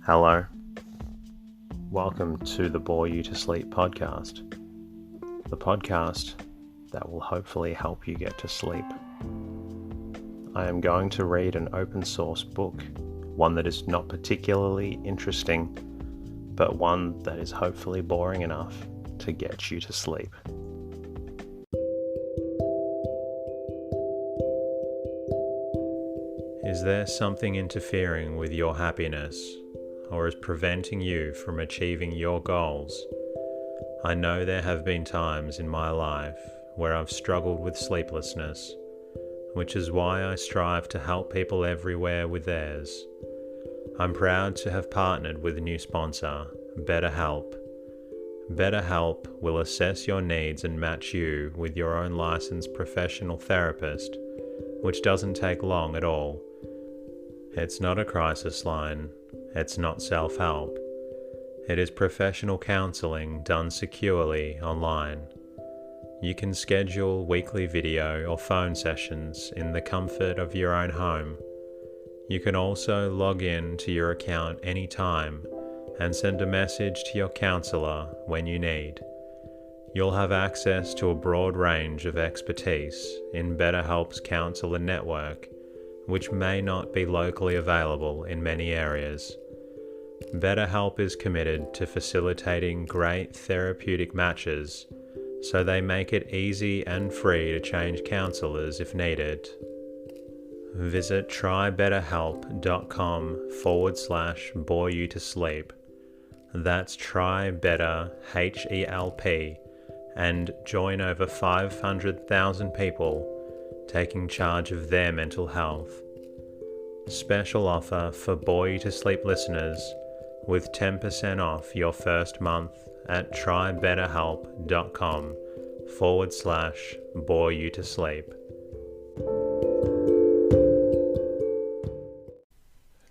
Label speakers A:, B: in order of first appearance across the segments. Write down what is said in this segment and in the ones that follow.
A: Hello. Welcome to the Bore You to Sleep podcast. The podcast that will hopefully help you get to sleep. I am going to read an open source book, one that is not particularly interesting, but one that is hopefully boring enough to get you to sleep. Is there something interfering with your happiness, or is preventing you from achieving your goals? I know there have been times in my life where I've struggled with sleeplessness, which is why I strive to help people everywhere with theirs. I'm proud to have partnered with a new sponsor, BetterHelp. BetterHelp will assess your needs and match you with your own licensed professional therapist, which doesn't take long at all. It's not a crisis line. It's not self-help. It is professional counseling done securely online. You can schedule weekly video or phone sessions in the comfort of your own home. You can also log in to your account anytime and send a message to your counselor when you need. You'll have access to a broad range of expertise in BetterHelp's counselor network, which may not be locally available in many areas. BetterHelp is committed to facilitating great therapeutic matches, so they make it easy and free to change counselors if needed. Visit trybetterhelp.com/bore you to sleep. That's trybetterhelp, and join over 500,000 people taking charge of their mental health. Special offer for Bore You to Sleep listeners with 10% off your first month at trybetterhelp.com/bore you to sleep.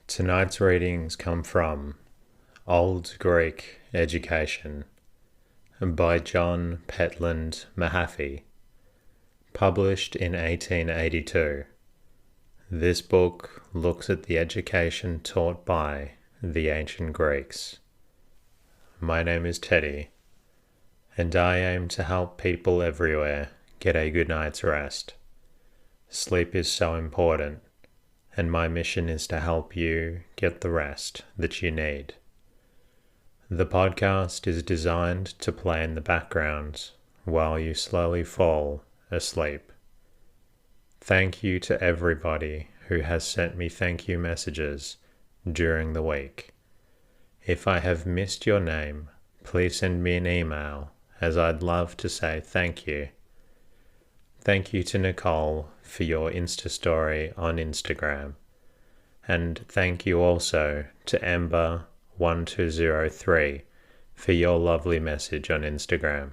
A: Tonight's readings come from Old Greek Education by John Petland Mahaffy, published in 1882. This book looks at the education taught by the ancient Greeks. My name is Teddy, and I aim to help people everywhere get a good night's rest. Sleep is so important, and my mission is to help you get the rest that you need. The podcast is designed to play in the background while you slowly fall asleep. Thank you to everybody who has sent me thank you messages during the week. If I have missed your name, please send me an email, as I'd love to say thank you. Thank you to Nicole for your Insta story on Instagram. And thank you also to Ember1203 for your lovely message on Instagram.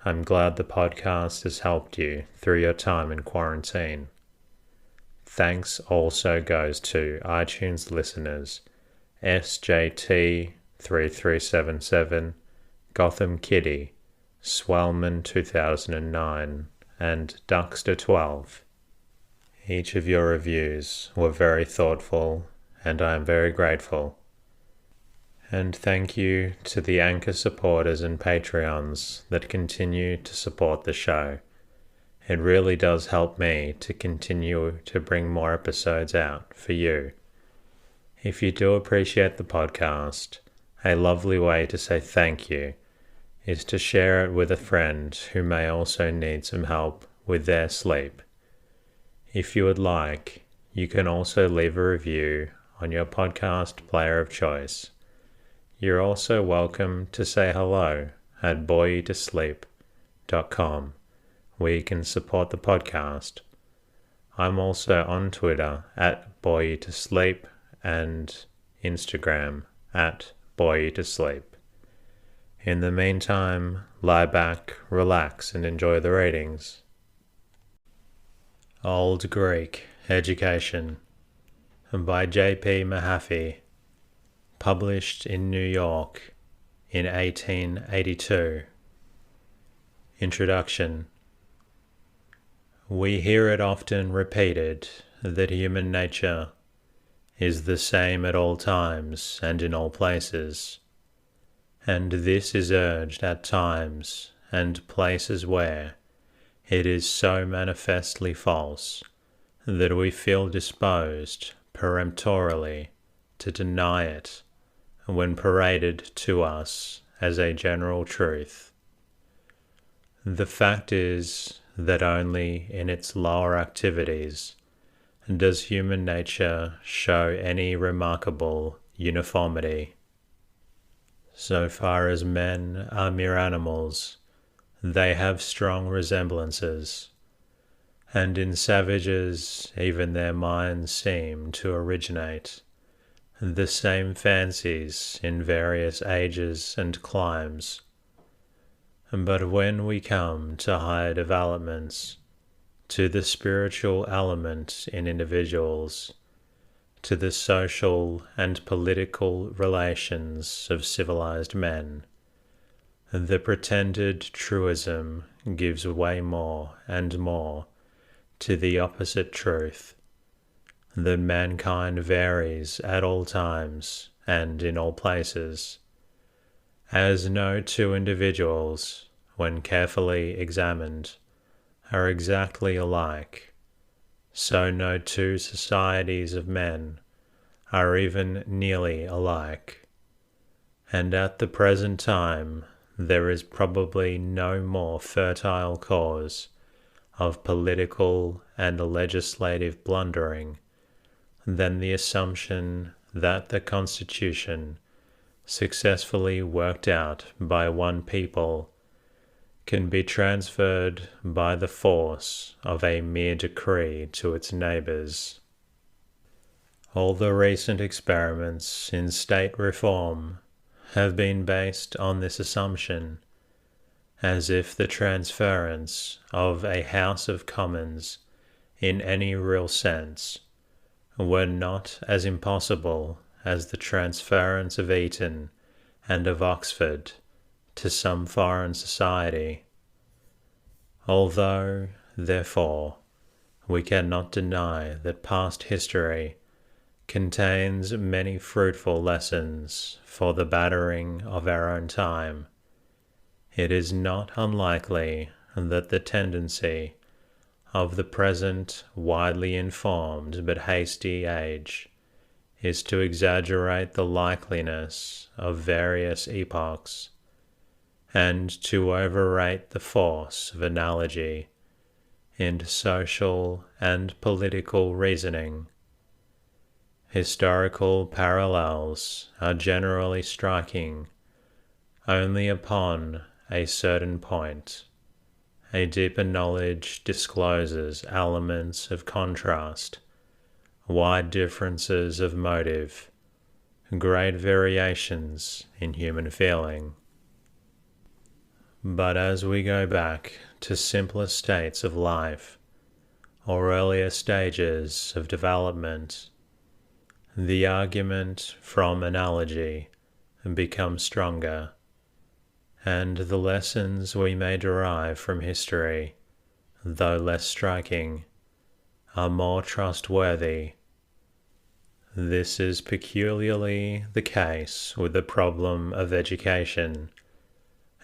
A: I'm glad the podcast has helped you through your time in quarantine. Thanks also goes to iTunes listeners SJT3377, Gotham Kitty, Swellman 2009, and Duckster12. Each of your reviews were very thoughtful, and I am very grateful. And thank you to the Anchor supporters and Patreons that continue to support the show. It really does help me to continue to bring more episodes out for you. If you do appreciate the podcast, a lovely way to say thank you is to share it with a friend who may also need some help with their sleep. If you would like, you can also leave a review on your podcast player of choice. You're also welcome to say hello at boreyoutosleep.com, where you can support the podcast. I'm also on Twitter at boreyoutosleep and Instagram at boreyoutosleep. In the meantime, lie back, relax, and enjoy the readings. Old Greek Education by J.P. Mahaffy, published in New York in 1882. Introduction. We hear it often repeated that human nature is the same at all times and in all places, and this is urged at times and places where it is so manifestly false that we feel disposed peremptorily to deny it when paraded to us as a general truth. The fact is that only in its lower activities does human nature show any remarkable uniformity. So far as men are mere animals, they have strong resemblances, and in savages even their minds seem to originate the same fancies in various ages and climes. But when we come to higher developments, to the spiritual element in individuals, to the social and political relations of civilized men, the pretended truism gives way more and more to the opposite truth, that mankind varies at all times and in all places, as no two individuals, when carefully examined, are exactly alike, so no two societies of men are even nearly alike. And at the present time there is probably no more fertile cause of political and legislative blundering than the assumption that the Constitution, successfully worked out by one people, can be transferred by the force of a mere decree to its neighbours. All the recent experiments in state reform have been based on this assumption, as if the transference of a House of Commons in any real sense were not as impossible as the transference of Eton and of Oxford to some foreign society. Although, therefore, we cannot deny that past history contains many fruitful lessons for the battering of our own time, it is not unlikely that the tendency of the present widely informed but hasty age is to exaggerate the likeliness of various epochs, and to overrate the force of analogy in social and political reasoning. Historical parallels are generally striking only upon a certain point. A deeper knowledge discloses elements of contrast, wide differences of motive, great variations in human feeling. But as we go back to simpler states of life, or earlier stages of development, the argument from analogy becomes stronger, and the lessons we may derive from history, though less striking, are more trustworthy. This is peculiarly the case with the problem of education,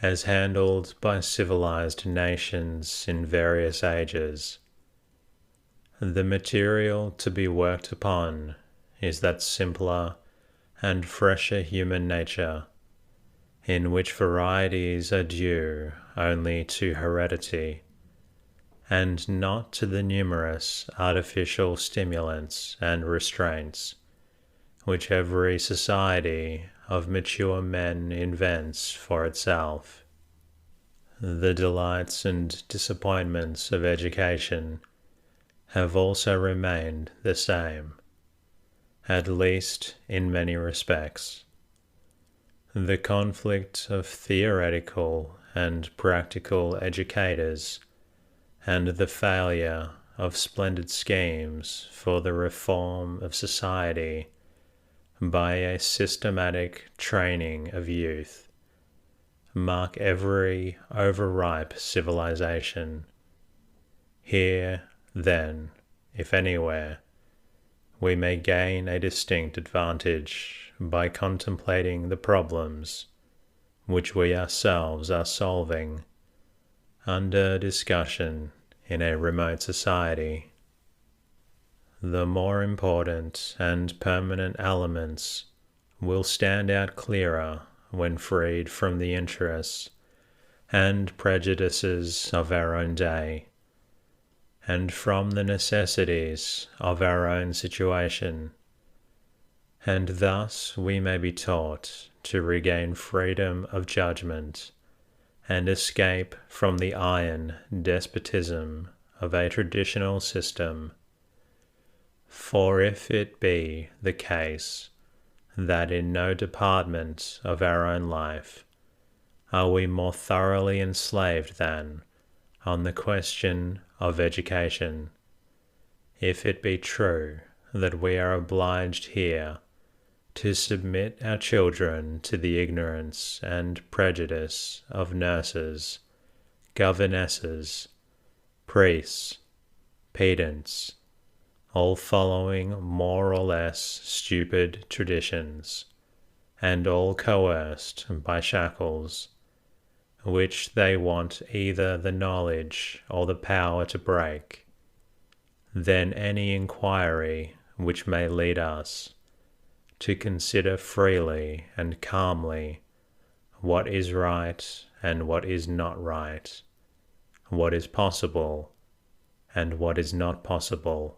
A: as handled by civilized nations in various ages. The material to be worked upon is that simpler and fresher human nature, in which varieties are due only to heredity, and not to the numerous artificial stimulants and restraints which every society of mature men invents for itself. The delights and disappointments of education have also remained the same, at least in many respects. The conflict of theoretical and practical educators, and the failure of splendid schemes for the reform of society by a systematic training of youth, mark every overripe civilization. Here, then, if anywhere, we may gain a distinct advantage by contemplating the problems which we ourselves are solving under discussion in a remote society. The more important and permanent elements will stand out clearer when freed from the interests and prejudices of our own day, and from the necessities of our own situation, and thus we may be taught to regain freedom of judgment and escape from the iron despotism of a traditional system. For if it be the case that in no department of our own life are we more thoroughly enslaved than on the question of education, if it be true that we are obliged here to submit our children to the ignorance and prejudice of nurses, governesses, priests, pedants, all following more or less stupid traditions, and all coerced by shackles, which they want either the knowledge or the power to break, then any inquiry which may lead us to consider freely and calmly what is right and what is not right, what is possible and what is not possible,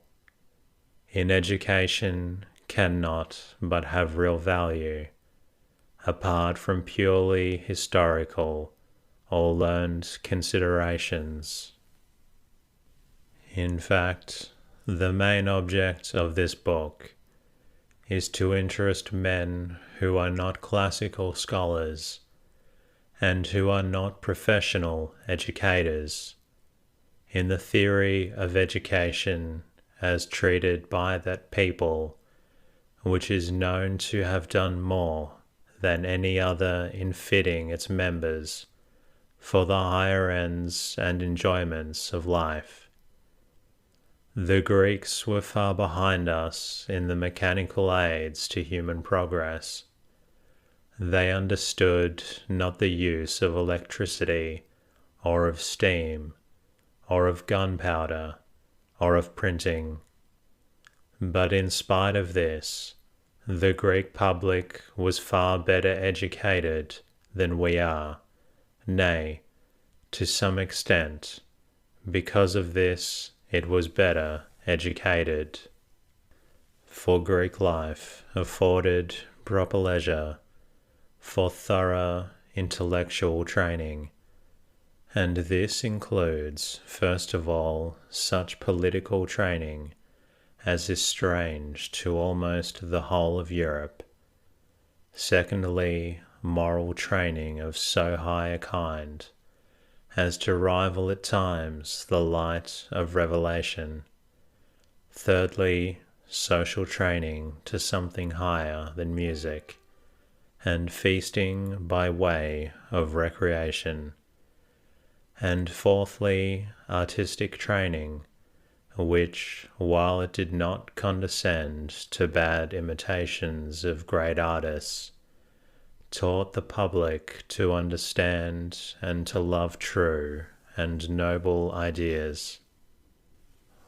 A: in education cannot but have real value, apart from purely historical or learned considerations. In fact, the main object of this book is to interest men who are not classical scholars and who are not professional educators in the theory of education as treated by that people which is known to have done more than any other in fitting its members for the higher ends and enjoyments of life. The Greeks were far behind us in the mechanical aids to human progress. They understood not the use of electricity, or of steam, or of gunpowder, or of printing. But in spite of this, the Greek public was far better educated than we are, nay, to some extent. Because of this, it was better educated. For Greek life afforded proper leisure for thorough intellectual training, and this includes, first of all, such political training as is strange to almost the whole of Europe. Secondly, moral training of so high a kind as to rival at times the light of revelation. Thirdly, social training to something higher than music, and feasting by way of recreation. And fourthly, artistic training, which, while it did not condescend to bad imitations of great artists, taught the public to understand and to love true and noble ideas.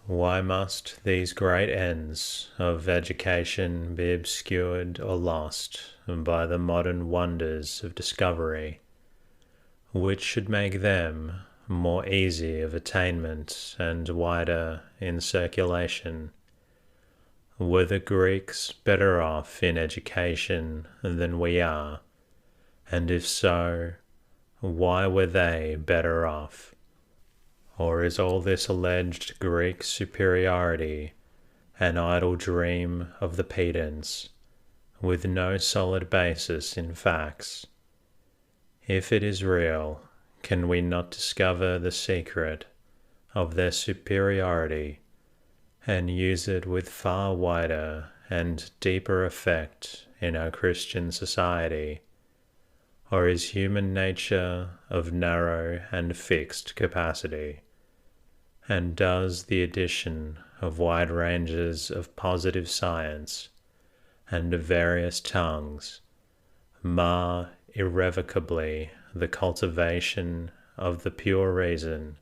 A: Why must these great ends of education be obscured or lost by the modern wonders of discovery, which should make them more easy of attainment and wider in circulation? Were the Greeks better off in education than we are? And if so, why were they better off? Or is all this alleged Greek superiority an idle dream of the pedants, with no solid basis in facts? If it is real, can we not discover the secret of their superiority and use it with far wider and deeper effect in our Christian society? Or is human nature of narrow and fixed capacity? And does the addition of wide ranges of positive science and of various tongues, mar irrevocably the cultivation of the pure reason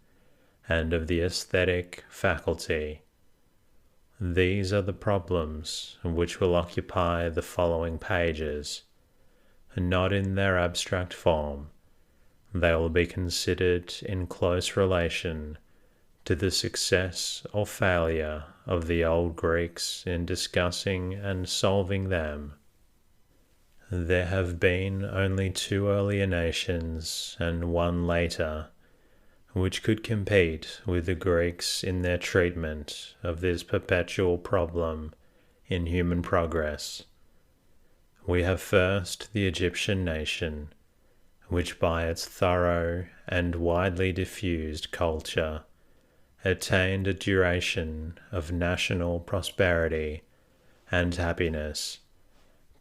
A: and of the aesthetic faculty. These are the problems which will occupy the following pages, not in their abstract form. They will be considered in close relation to the success or failure of the old Greeks in discussing and solving them. There have been only two earlier nations and one later which could compete with the Greeks in their treatment of this perpetual problem in human progress. We have first the Egyptian nation, which by its thorough and widely diffused culture attained a duration of national prosperity and happiness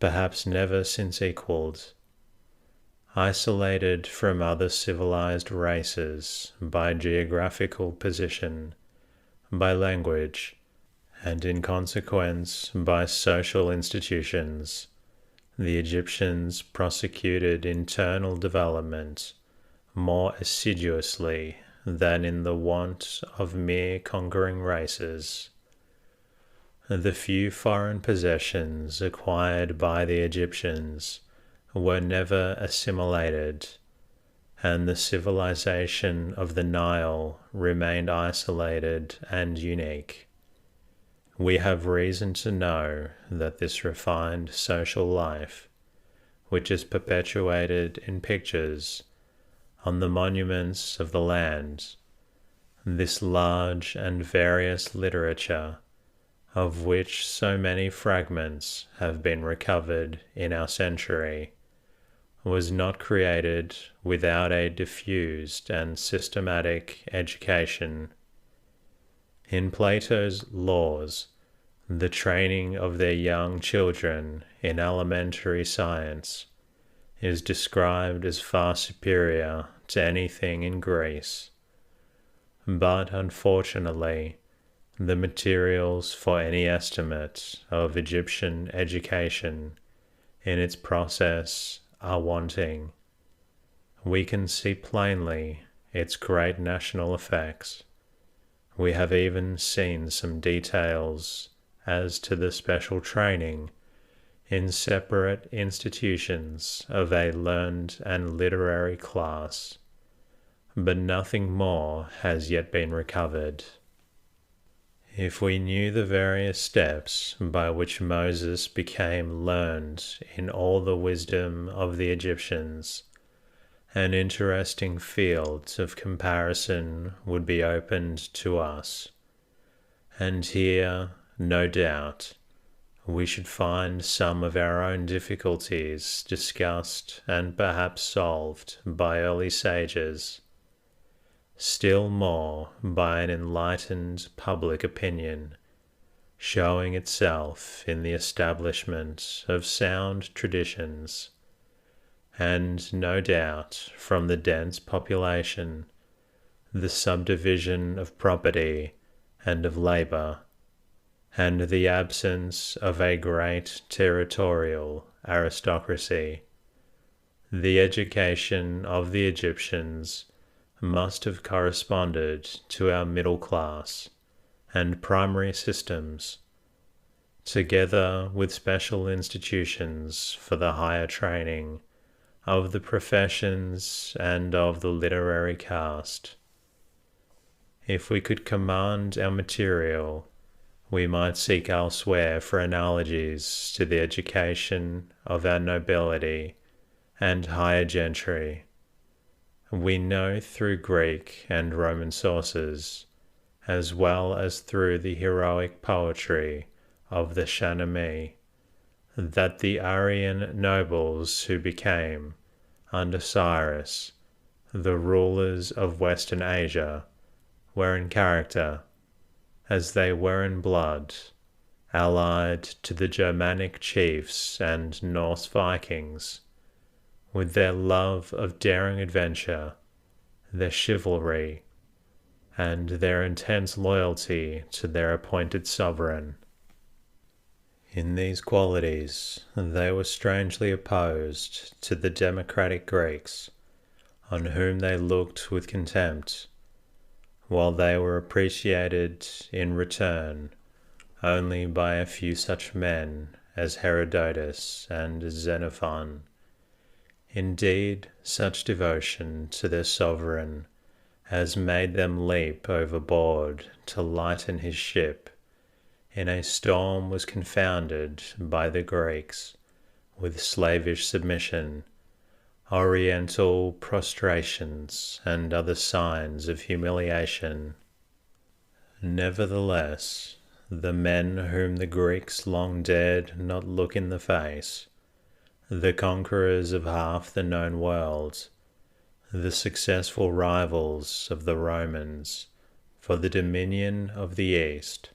A: perhaps never since equalled. Isolated from other civilized races by geographical position, by language, and in consequence by social institutions, the Egyptians prosecuted internal development more assiduously than in the want of mere conquering races. The few foreign possessions acquired by the Egyptians were never assimilated, and the civilization of the Nile remained isolated and unique. We have reason to know that this refined social life, which is perpetuated in pictures on the monuments of the land, this large and various literature, of which so many fragments have been recovered in our century, was not created without a diffused and systematic education. In Plato's Laws, the training of their young children in elementary science is described as far superior to anything in Greece. But unfortunately, the materials for any estimate of Egyptian education in its process are wanting. We can see plainly its great national effects. We have even seen some details as to the special training in separate institutions of a learned and literary class, but nothing more has yet been recovered. If we knew the various steps by which Moses became learned in all the wisdom of the Egyptians, an interesting field of comparison would be opened to us. And here, no doubt, we should find some of our own difficulties discussed and perhaps solved by early sages, still more by an enlightened public opinion, showing itself in the establishment of sound traditions, and no doubt from the dense population, the subdivision of property and of labour, and the absence of a great territorial aristocracy. The education of the Egyptians must have corresponded to our middle class and primary systems, together with special institutions for the higher training of the professions and of the literary caste. If we could command our material, we might seek elsewhere for analogies to the education of our nobility and higher gentry. We know through Greek and Roman sources, as well as through the heroic poetry of the Shahnameh, that the Aryan nobles who became, under Cyrus, the rulers of Western Asia, were in character, as they were in blood, allied to the Germanic chiefs and Norse Vikings, with their love of daring adventure, their chivalry, and their intense loyalty to their appointed sovereign. In these qualities, they were strangely opposed to the democratic Greeks, on whom they looked with contempt, while they were appreciated in return only by a few such men as Herodotus and Xenophon. Indeed, such devotion to their sovereign as made them leap overboard to lighten his ship in a storm was confounded by the Greeks with slavish submission, oriental prostrations, and other signs of humiliation. Nevertheless, the men whom the Greeks long dared not look in the face, the conquerors of half the known world, the successful rivals of the Romans for the dominion of the East,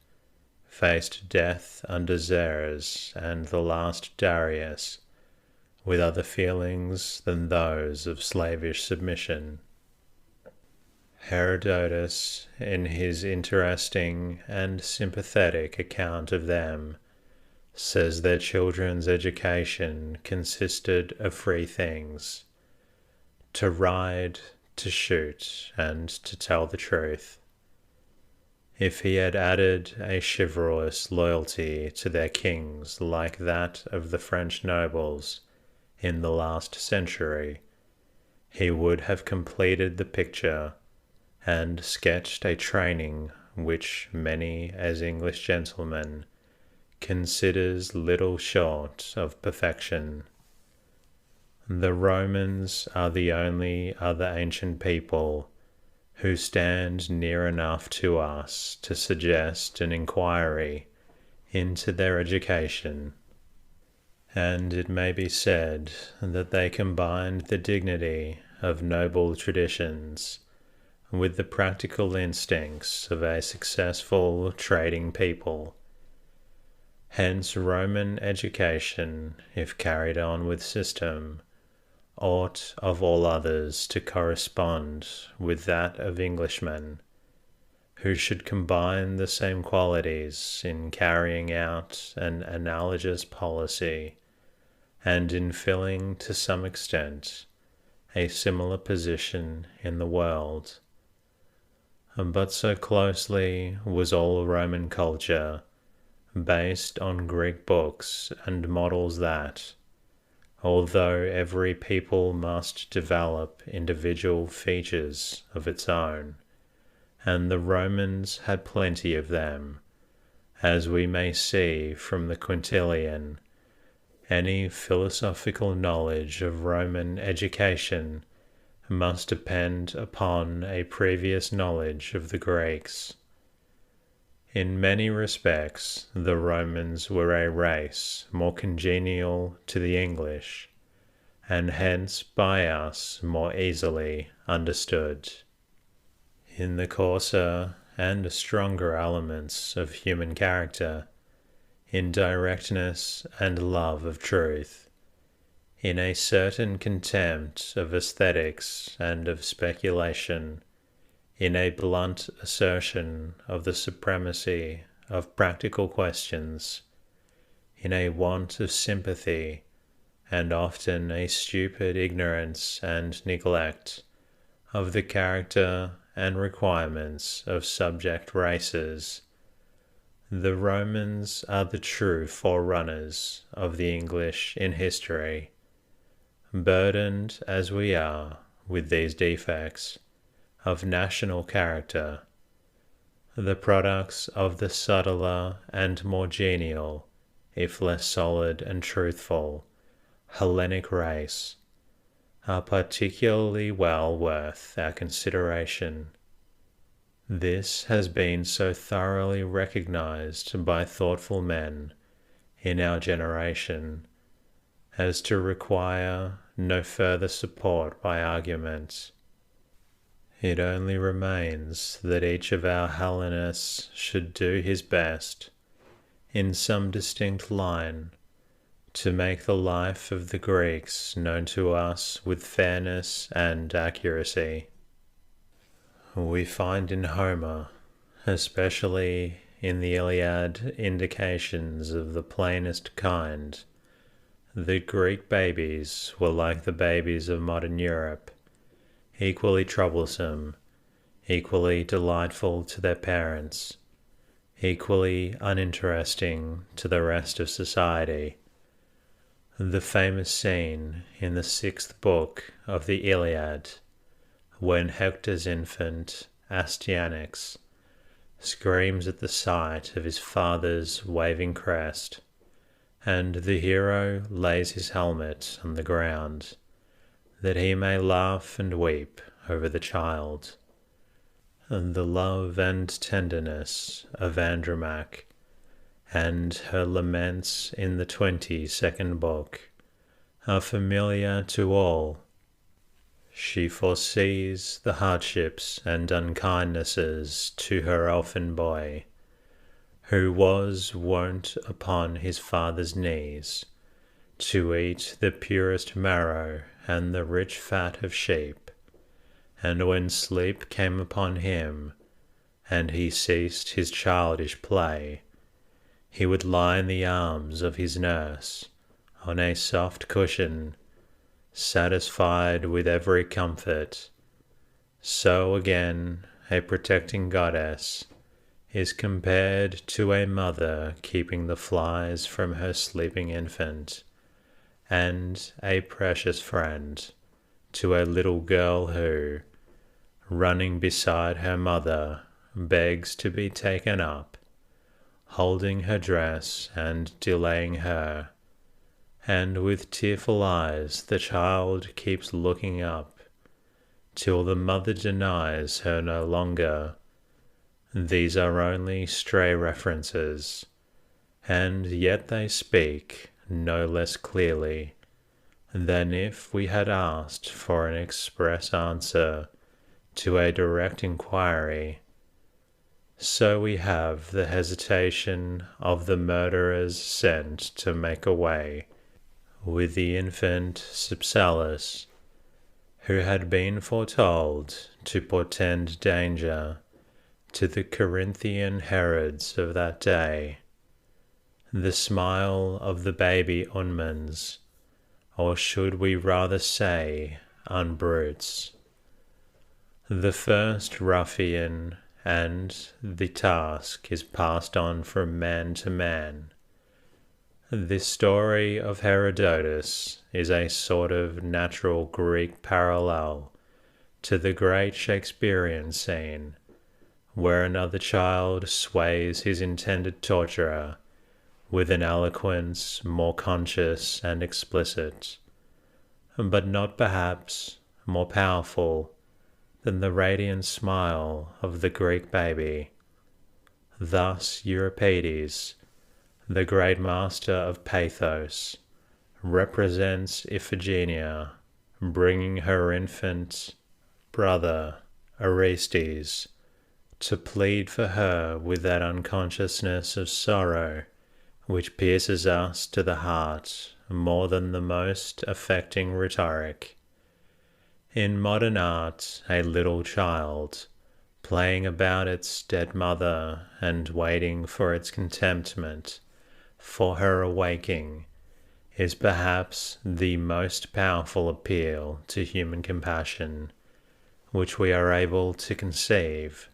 A: faced death under Xerxes and the last Darius with other feelings than those of slavish submission. Herodotus, in his interesting and sympathetic account of them, says their children's education consisted of three things: to ride, to shoot, and to tell the truth. If he had added a chivalrous loyalty to their kings like that of the French nobles in the last century, he would have completed the picture and sketched a training which many as English gentlemen considers little short of perfection. The Romans are the only other ancient people who stand near enough to us to suggest an inquiry into their education, and it may be said that they combined the dignity of noble traditions with the practical instincts of a successful trading people. Hence Roman education, if carried on with system, ought of all others to correspond with that of Englishmen, who should combine the same qualities in carrying out an analogous policy, and in filling to some extent a similar position in the world. But so closely was all Roman culture based on Greek books and models that, although every people must develop individual features of its own, and the Romans had plenty of them, as we may see from the Quintilian, any philosophical knowledge of Roman education must depend upon a previous knowledge of the Greeks. In many respects, the Romans were a race more congenial to the English, and hence by us more easily understood. In the coarser and stronger elements of human character, in directness and love of truth, in a certain contempt of aesthetics and of speculation, in a blunt assertion of the supremacy of practical questions, in a want of sympathy, and often a stupid ignorance and neglect of the character and requirements of subject races, the Romans are the true forerunners of the English in history. Burdened as we are with these defects of national character, the products of the subtler and more genial, if less solid and truthful, Hellenic race, are particularly well worth our consideration. This has been so thoroughly recognized by thoughtful men in our generation as to require no further support by arguments. It only remains that each of our Hellenists should do his best, in some distinct line, to make the life of the Greeks known to us with fairness and accuracy. We find in Homer, especially in the Iliad, indications of the plainest kind. The Greek babies were like the babies of modern Europe, equally troublesome, equally delightful to their parents, equally uninteresting to the rest of society. The famous scene in the 6th book of the Iliad, when Hector's infant, Astyanax, screams at the sight of his father's waving crest, and the hero lays his helmet on the ground, that he may laugh and weep over the child. And the love and tenderness of Andromache, and her laments in the 22nd book, are familiar to all. She foresees the hardships and unkindnesses to her orphan boy, who was wont upon his father's knees to eat the purest marrow and the rich fat of sheep, and when sleep came upon him, and he ceased his childish play, he would lie in the arms of his nurse, on a soft cushion, satisfied with every comfort. So again, a protecting goddess is compared to a mother keeping the flies from her sleeping infant, and a precious friend to a little girl who, running beside her mother, begs to be taken up, holding her dress and delaying her, and with tearful eyes the child keeps looking up, till the mother denies her no longer. These are only stray references, and yet they speak no less clearly than if we had asked for an express answer to a direct inquiry. So we have the hesitation of the murderers sent to make away with the infant Cypselus, who had been foretold to portend danger to the Corinthian Herods of that day. The smile of the baby unmans, or should we rather say unbrutes, the first ruffian, and the task is passed on from man to man. This story of Herodotus is a sort of natural Greek parallel to the great Shakespearean scene, where another child sways his intended torturer with an eloquence more conscious and explicit, but not perhaps more powerful than the radiant smile of the Greek baby. Thus Euripides, the great master of pathos, represents Iphigenia bringing her infant brother Orestes to plead for her with that unconsciousness of sorrow which pierces us to the heart more than the most affecting rhetoric. In modern art, a little child, playing about its dead mother and waiting for its contentment, for her awaking, is perhaps the most powerful appeal to human compassion which we are able to conceive.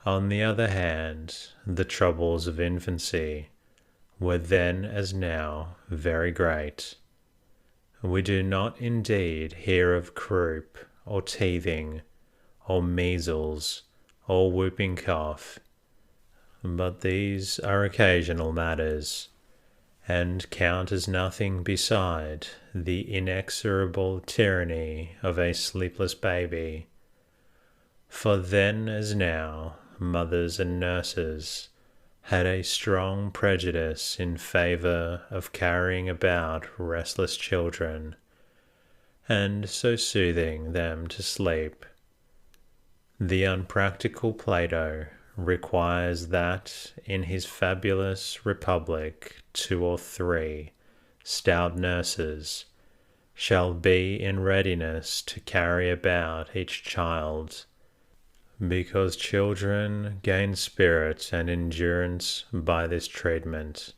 A: On the other hand, the troubles of infancy were then as now very great. We do not indeed hear of croup, or teething, or measles, or whooping cough, but these are occasional matters, and count as nothing beside the inexorable tyranny of a sleepless baby. For then as now, mothers and nurses had a strong prejudice in favour of carrying about restless children, and so soothing them to sleep. The unpractical Plato requires that in his fabulous Republic 2 or 3 stout nurses shall be in readiness to carry about each child, because children gain spirit and endurance by this treatment.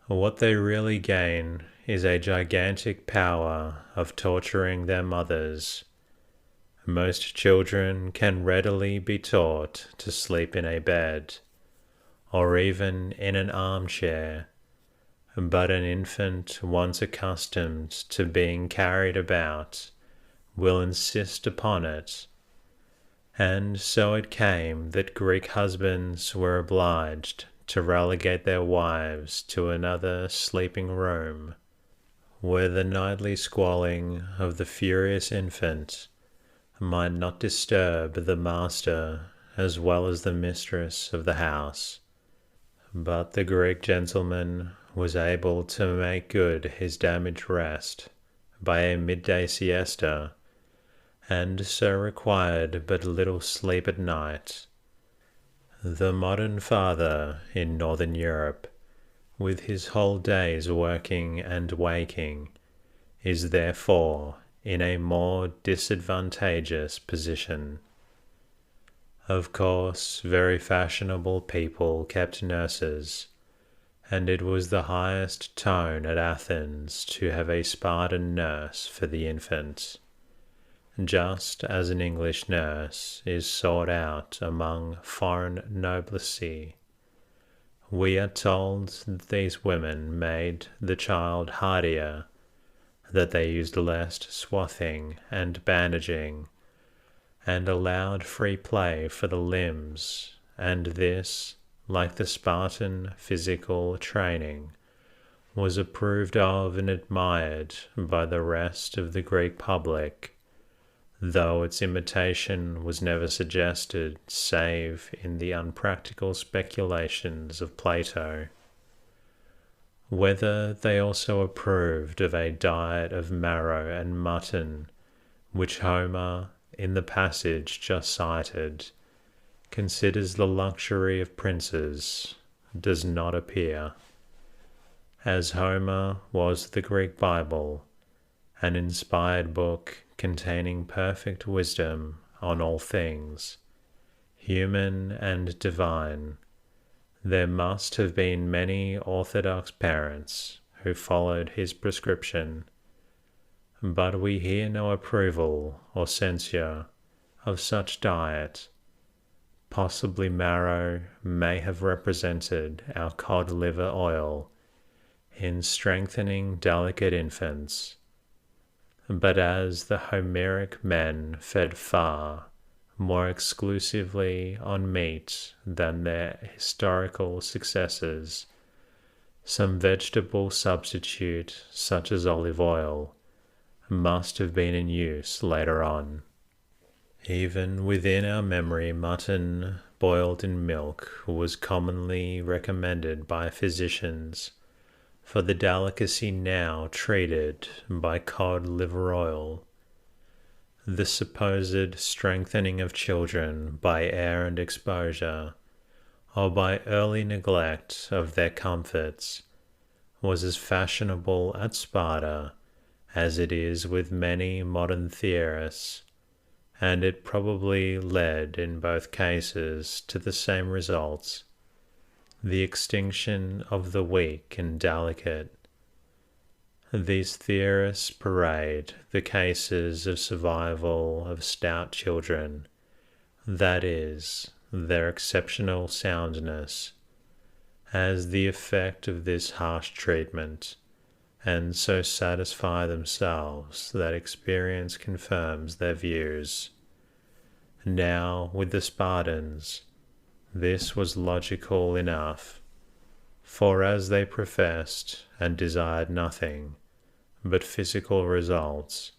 A: What they really gain is a gigantic power of torturing their mothers. Most children can readily be taught to sleep in a bed, or even in an armchair, but an infant once accustomed to being carried about will insist upon it. And so it came that Greek husbands were obliged to relegate their wives to another sleeping room, where the nightly squalling of the furious infant might not disturb the master as well as the mistress of the house. But the Greek gentleman was able to make good his damaged rest by a midday siesta, and so required but little sleep at night. The modern father in Northern Europe, with his whole day's working and waking, is therefore in a more disadvantageous position. Of course, very fashionable people kept nurses, and it was the highest tone at Athens to have a Spartan nurse for the infant, just as an English nurse is sought out among foreign noblesse. We are told that these women made the child hardier, that they used less swathing and bandaging, and allowed free play for the limbs, and this, like the Spartan physical training, was approved of and admired by the rest of the Greek public, though its imitation was never suggested save in the unpractical speculations of Plato. Whether they also approved of a diet of marrow and mutton, which Homer, in the passage just cited, considers the luxury of princes, does not appear. As Homer was the Greek Bible, an inspired book containing perfect wisdom on all things, human and divine, there must have been many orthodox parents who followed his prescription, but we hear no approval or censure of such diet. Possibly marrow may have represented our cod liver oil in strengthening delicate infants, but as the Homeric men fed far more exclusively on meat than their historical successors, some vegetable substitute such as olive oil must have been in use later on. Even within our memory, mutton boiled in milk was commonly recommended by physicians for the delicacy now treated by cod liver oil. The supposed strengthening of children by air and exposure, or by early neglect of their comforts, was as fashionable at Sparta as it is with many modern theorists, and it probably led in both cases to the same results: the extinction of the weak and delicate. These theorists parade the cases of survival of stout children, that is, their exceptional soundness, as the effect of this harsh treatment, and so satisfy themselves that experience confirms their views. Now, with the Spartans, this was logical enough, for as they professed and desired nothing but physical results,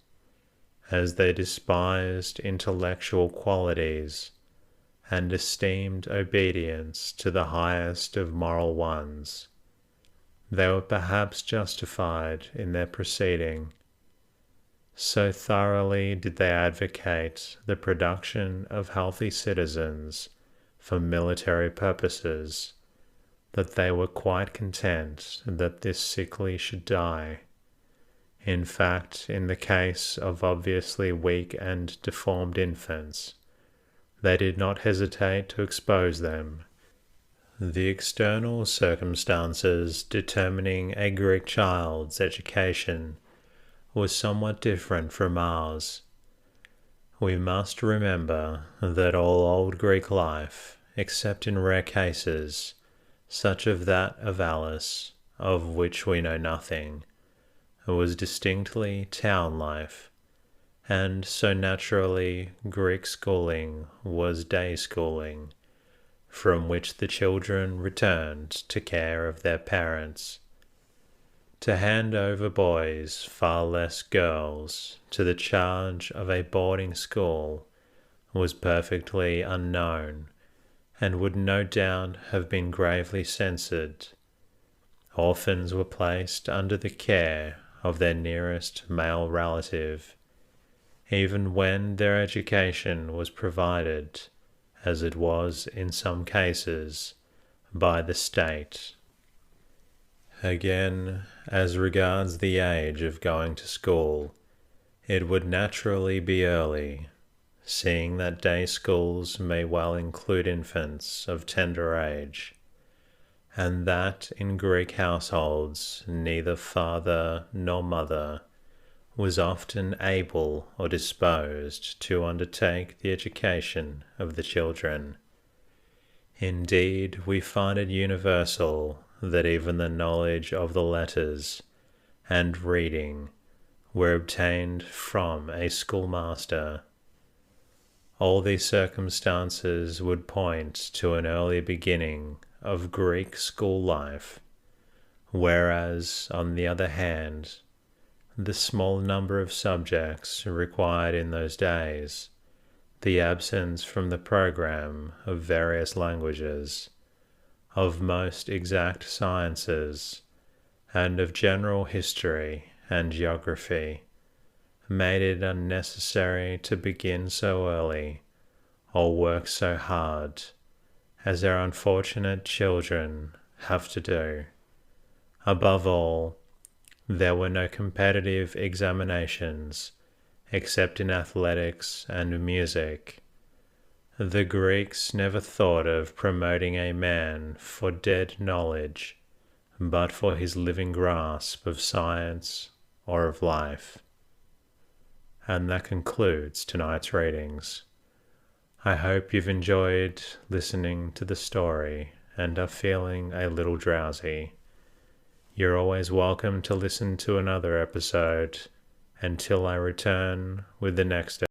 A: as they despised intellectual qualities and esteemed obedience to the highest of moral ones, they were perhaps justified in their proceeding. So thoroughly did they advocate the production of healthy citizens for military purposes, that they were quite content that this sickly should die. In fact, in the case of obviously weak and deformed infants, they did not hesitate to expose them. The external circumstances determining a Greek child's education was somewhat different from ours. We must remember that all old Greek life, except in rare cases, such as that of Alice, of which we know nothing, was distinctly town life, and so naturally Greek schooling was day schooling, from which the children returned to care of their parents. To hand over boys, far less girls, to the charge of a boarding school was perfectly unknown, and would no doubt have been gravely censured. Orphans were placed under the care of their nearest male relative, even when their education was provided, as it was in some cases, by the state. Again, as regards the age of going to school, it would naturally be early, seeing that day schools may well include infants of tender age, and that in Greek households neither father nor mother was often able or disposed to undertake the education of the children. Indeed, we find it universal that even the knowledge of the letters and reading were obtained from a schoolmaster. All these circumstances would point to an early beginning of Greek school life, whereas, on the other hand, the small number of subjects required in those days, the absence from the program of various languages, of most exact sciences, and of general history and geography, made it unnecessary to begin so early or work so hard as our unfortunate children have to do. Above all, there were no competitive examinations except in athletics and music. The Greeks never thought of promoting a man for dead knowledge, but for his living grasp of science or of life. And that concludes tonight's readings. I hope you've enjoyed listening to the story and are feeling a little drowsy. You're always welcome to listen to another episode until I return with the next